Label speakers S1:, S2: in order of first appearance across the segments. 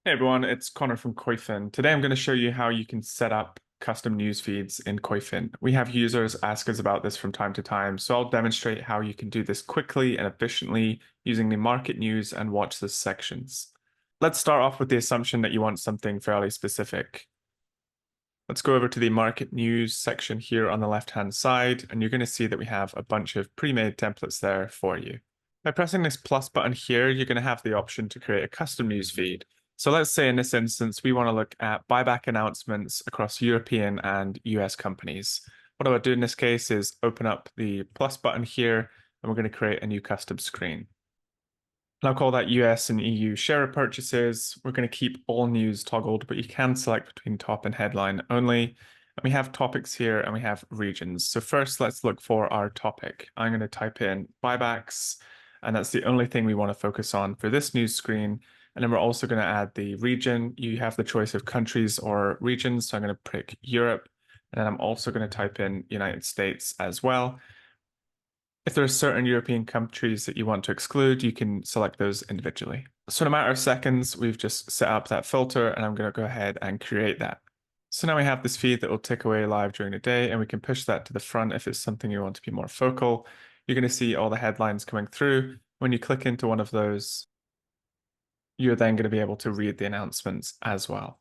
S1: Hey everyone, it's Connor from Koyfin. Today I'm going to show you how you can set up custom news feeds in Koyfin. We have users ask us about this from time to time, so I'll demonstrate how you can do this quickly and efficiently using the market news and watch list sections. Let's start off with the assumption that you want something fairly specific. Let's go over to the market news section here on the left-hand side, and you're going to see that we have a bunch of pre-made templates there for you. By pressing this plus button here, you're going to have the option to create a custom news feed. So let's say in this instance, we want to look at buyback announcements across European and US companies. What I would do in this case is open up the plus button here, and we're going to create a new custom screen. And I'll call that US and EU share purchases. We're going to keep all news toggled, but you can select between top and headline only. And we have topics here and we have regions. So first, let's look for our topic. I'm going to type in buybacks, and that's the only thing we want to focus on for this news screen. And then we're also going to add the region. You have the choice of countries or regions. So I'm going to pick Europe. And then I'm also going to type in United States as well. If there are certain European countries that you want to exclude, you can select those individually. So in a matter of seconds, we've just set up that filter, and I'm going to go ahead and create that. So now we have this feed that will tick away live during the day, and we can push that to the front if it's something you want to be more focal. You're going to see all the headlines coming through. When you click into one of those, you're then going to be able to read the announcements as well.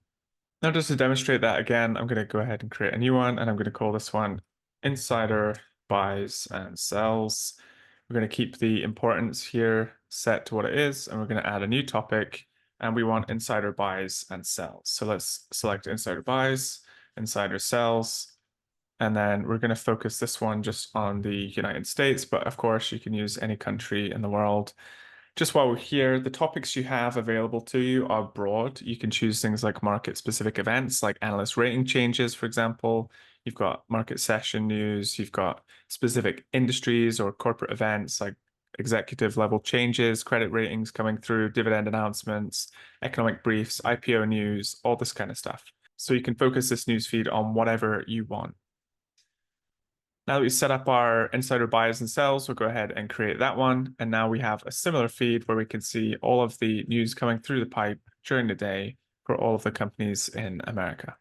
S1: Now, just to demonstrate that again, I'm going to go ahead and create a new one, and I'm going to call this one Insider Buys and Sells. We're going to keep the importance here set to what it is, and we're going to add a new topic, and we want Insider Buys and Sells. So let's select Insider Buys, Insider Sells, and then we're going to focus this one just on the United States, but of course you can use any country in the world. Just while we're here, the topics you have available to you are broad. You can choose things like market-specific events, like analyst rating changes, for example. You've got market session news. You've got specific industries or corporate events like executive level changes, credit ratings coming through, dividend announcements, economic briefs, IPO news, all this kind of stuff. So you can focus this news feed on whatever you want. Now that we've set up our insider buys and sells, we'll go ahead and create that one. And now we have a similar feed where we can see all of the news coming through the pipe during the day for all of the companies in America.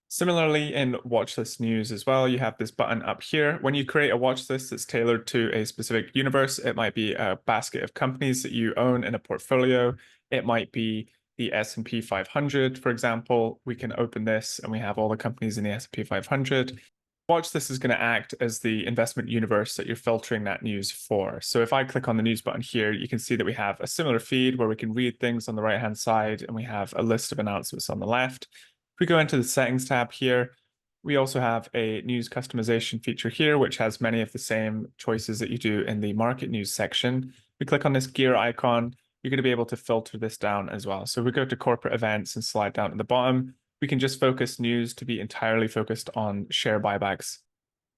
S1: Similarly, in watch list news as well, you have this button up here. When you create a watch list that's tailored to a specific universe, it might be a basket of companies that you own in a portfolio. It might be the S&P 500, for example. We can open this and we have all the companies in the S&P 500. Watch this is going to act as the investment universe that you're filtering that news for. So if I click on the news button here, you can see that we have a similar feed where we can read things on the right-hand side, and we have a list of announcements on the left. If we go into the settings tab here, we also have a news customization feature here, which has many of the same choices that you do in the market news section. We click on this gear icon, you're going to be able to filter this down as well. So we go to corporate events and slide down to the bottom. We can just focus news to be entirely focused on share buybacks.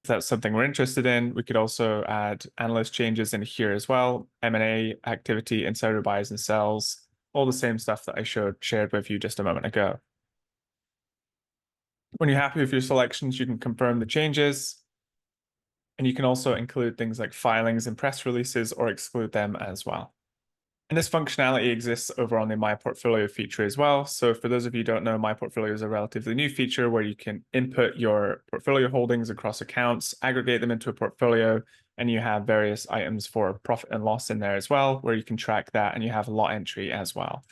S1: If that's something we're interested in, we could also add analyst changes in here as well, M&A activity, insider buys and sells, all the same stuff that I shared with you just a moment ago. When you're happy with your selections, you can confirm the changes, and you can also include things like filings and press releases or exclude them as well. And this functionality exists over on the My Portfolio feature as well. So for those of you who don't know, My Portfolio is a relatively new feature where you can input your portfolio holdings across accounts, aggregate them into a portfolio, and you have various items for profit and loss in there as well, where you can track that, and you have a lot entry as well.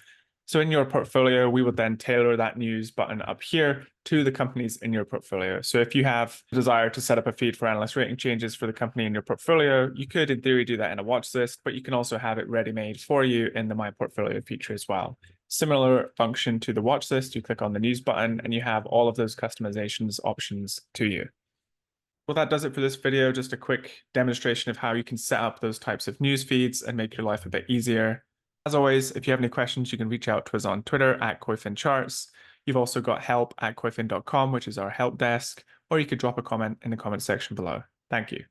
S1: So in your portfolio, we would then tailor that news button up here to the companies in your portfolio. So if you have a desire to set up a feed for analyst rating changes for the company in your portfolio, you could in theory do that in a watch list, but you can also have it ready-made for you in the My Portfolio feature as well. Similar function to the watch list, you click on the news button and you have all of those customizations options to you. Well, that does it for this video. Just a quick demonstration of how you can set up those types of news feeds and make your life a bit easier. As always, if you have any questions, you can reach out to us on Twitter at KoyfinCharts. You've also got help@koyfin.com, which is our help desk, or you could drop a comment in the comment section below. Thank you.